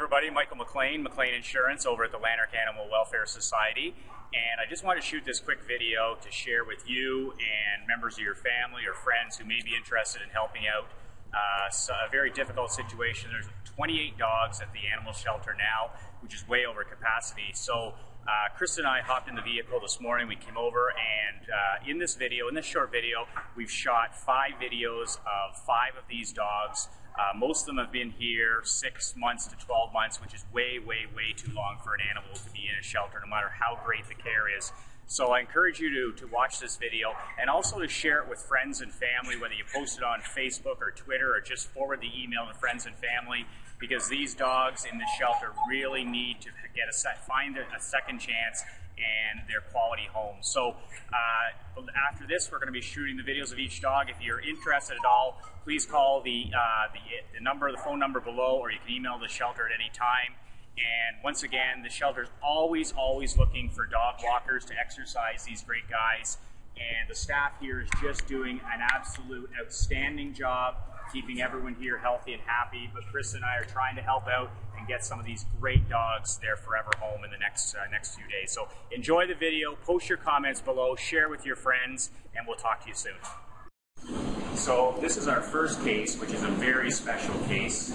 everybody, Michael McLean Insurance over at the Lanark Animal Welfare Society, and I just want to shoot this quick video to share with you and members of your family or friends who may be interested in helping out a very difficult situation. There's 28 dogs at the animal shelter now, which is way over capacity. So Chris and I hopped in the vehicle this morning. We came over, and in this short video, we've shot 5 videos of 5 of these dogs. Most of them have been here 6 months to 12 months, which is way too long for an animal to be in a shelter, no matter how great the care is. So I encourage you to watch this video and also to share it with friends and family, whether you post it on Facebook or Twitter or just forward the email to friends and family, because these dogs in the shelter really need to find a second chance and their quality home. So after this, we're going to be shooting the videos of each dog. If you're interested at all, please call the phone number below, or you can email the shelter at any time. And once again, the shelter is always looking for dog walkers to exercise these great guys. And the staff here is just doing an absolute outstanding job keeping everyone here healthy and happy. But Chris and I are trying to help out and get some of these great dogs their forever home in the next few days. So enjoy the video, post your comments below, share with your friends, and we'll talk to you soon. So this is our first case, which is a very special case.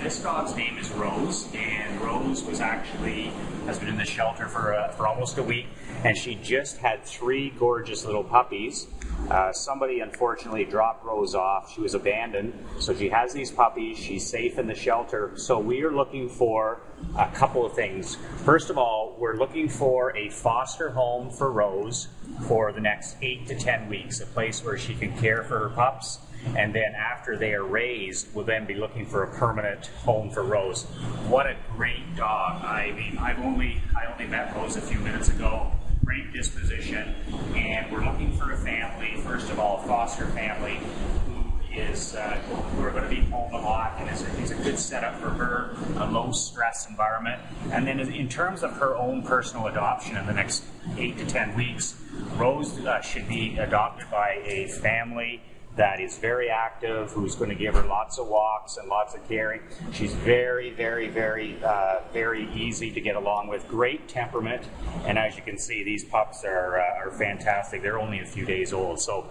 This dog's name is Rose, and Rose has been in the shelter for almost a week, and she just had 3 gorgeous little puppies. Somebody unfortunately dropped Rose off. She was abandoned, so she has these puppies. She's safe in the shelter. So we are looking for a couple of things. First of all, we're looking for a foster home for Rose for the next 8 to 10 weeks, a place where she can care for her pups, and then after they are raised, we'll then be looking for a permanent home for Rose. What a great dog. I mean, I only met Rose a few minutes ago. Great disposition, and we're looking for a family, first of all, a foster family who are going to be home a lot, and it's a good setup for her, a low-stress environment. And then in terms of her own personal adoption in the next 8 to 10 weeks, Rose should be adopted by a family that is very active, who's going to give her lots of walks and lots of caring. She's very easy to get along with, great temperament, and as you can see, these pups are fantastic. They're only a few days old. So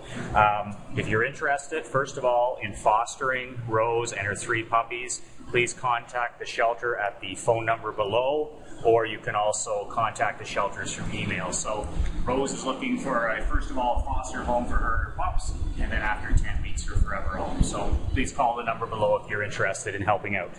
if you're interested, first of all, in fostering Rose and her 3 puppies, please contact the shelter at the phone number below, or you can also contact the shelters through email. So Rose is looking for, first of all, a foster home for her pups, and then after 10 weeks, her forever home. So please call the number below if you're interested in helping out.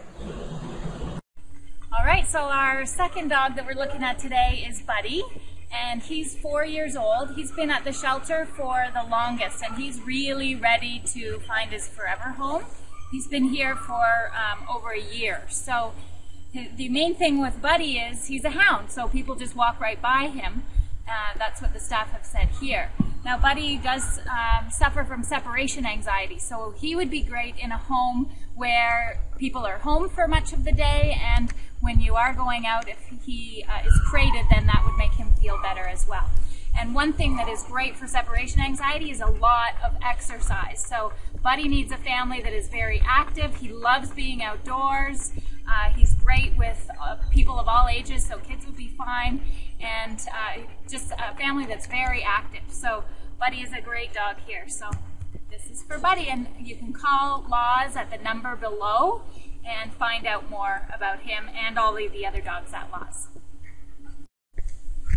All right, so our second dog that we're looking at today is Buddy, and he's 4 years old. He's been at the shelter for the longest, and he's really ready to find his forever home. He's been here for over a year. So the main thing with Buddy is he's a hound, so people just walk right by him. That's what the staff have said here. Now, Buddy does suffer from separation anxiety, so he would be great in a home where people are home for much of the day, and when you are going out, if he is crated, then that would make him feel better as well. And one thing that is great for separation anxiety is a lot of exercise. So Buddy needs a family that is very active. He loves being outdoors. He's great with people of all ages, so kids would be fine, and just a family that's very active. So Buddy is a great dog here. So this is for Buddy, and you can call Laws at the number below and find out more about him and all of the other dogs at Laws.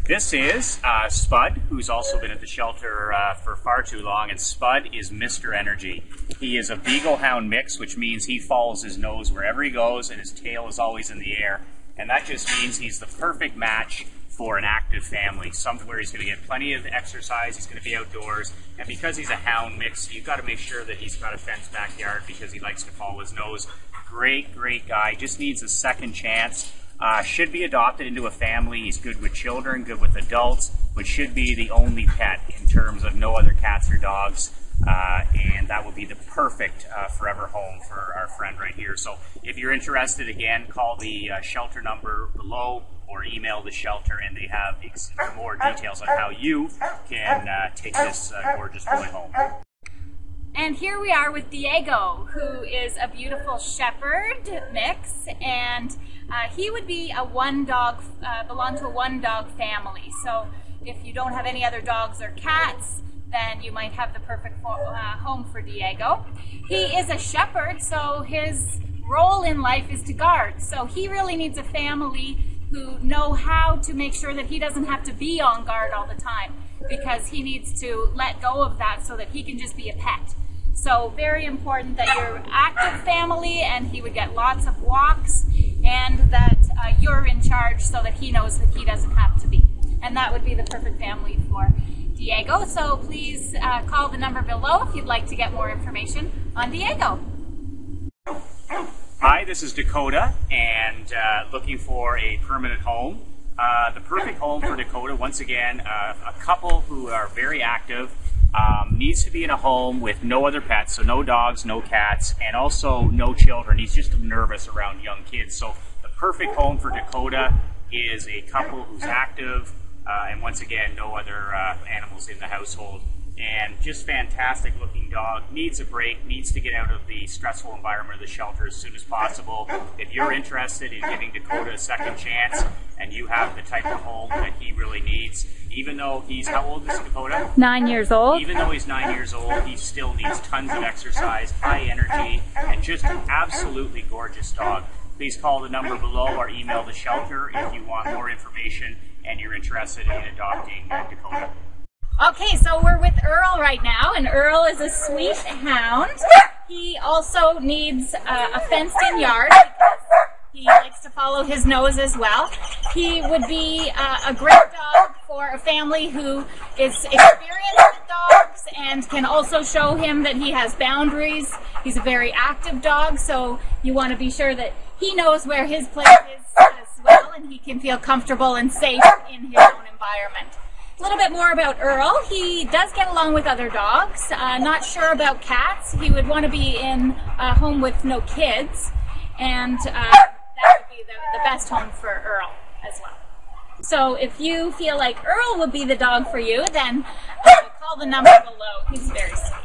This is Spud, who's also been at the shelter for far too long, and Spud is Mr. Energy. He is a Beagle Hound mix, which means he follows his nose wherever he goes, and his tail is always in the air. And that just means he's the perfect match for an active family, somewhere he's going to get plenty of exercise, he's going to be outdoors, and because he's a hound mix, you've got to make sure that he's got a fenced backyard because he likes to follow his nose. Great guy, just needs a second chance. Should be adopted into a family. He's good with children, good with adults, but should be the only pet in terms of no other cats or dogs, and that would be the perfect forever home for our friend right here. So if you're interested, again, call the shelter number below or email the shelter, and they have more details on how you can take this gorgeous boy home. And here we are with Diego, who is a beautiful shepherd mix, and He would be a belong to a one dog family. So if you don't have any other dogs or cats, then you might have the perfect home for Diego. He is a shepherd, so his role in life is to guard. So he really needs a family who know how to make sure that he doesn't have to be on guard all the time, because he needs to let go of that so that he can just be a pet. So very important that you're active family, and he would get lots of walks, and that you're in charge so that he knows that he doesn't have to be. And that would be the perfect family for Diego. So please call the number below if you'd like to get more information on Diego. Hi, this is Dakota, and looking for a permanent home. The perfect home for Dakota, once again, a couple who are very active, needs to be in a home with no other pets, so no dogs, no cats, and also no children. He's just nervous around young kids. So the perfect home for Dakota is a couple who's active, and once again, no other animals in the household. And just fantastic looking dog, needs a break, needs to get out of the stressful environment of the shelter as soon as possible. If you're interested in giving Dakota a second chance and you have the type of home that he really needs, even though he's, how old is Dakota? 9 years old. Even though he's 9 years old, he still needs tons of exercise, high energy, and just an absolutely gorgeous dog. Please call the number below or email the shelter if you want more information and you're interested in adopting Dakota. Okay, so we're with Earl right now, and Earl is a sweet hound. He also needs a fenced-in yard because he likes to follow his nose as well. He would be a great dog for a family who is experienced with dogs and can also show him that he has boundaries. He's a very active dog, so you want to be sure that he knows where his place is as well, and he can feel comfortable and safe in his own environment. A little bit more about Earl. He does get along with other dogs. Not sure about cats. He would want to be in a home with no kids, and that would be the best home for Earl as well. So if you feel like Earl would be the dog for you, then call the number below. He's very sweet.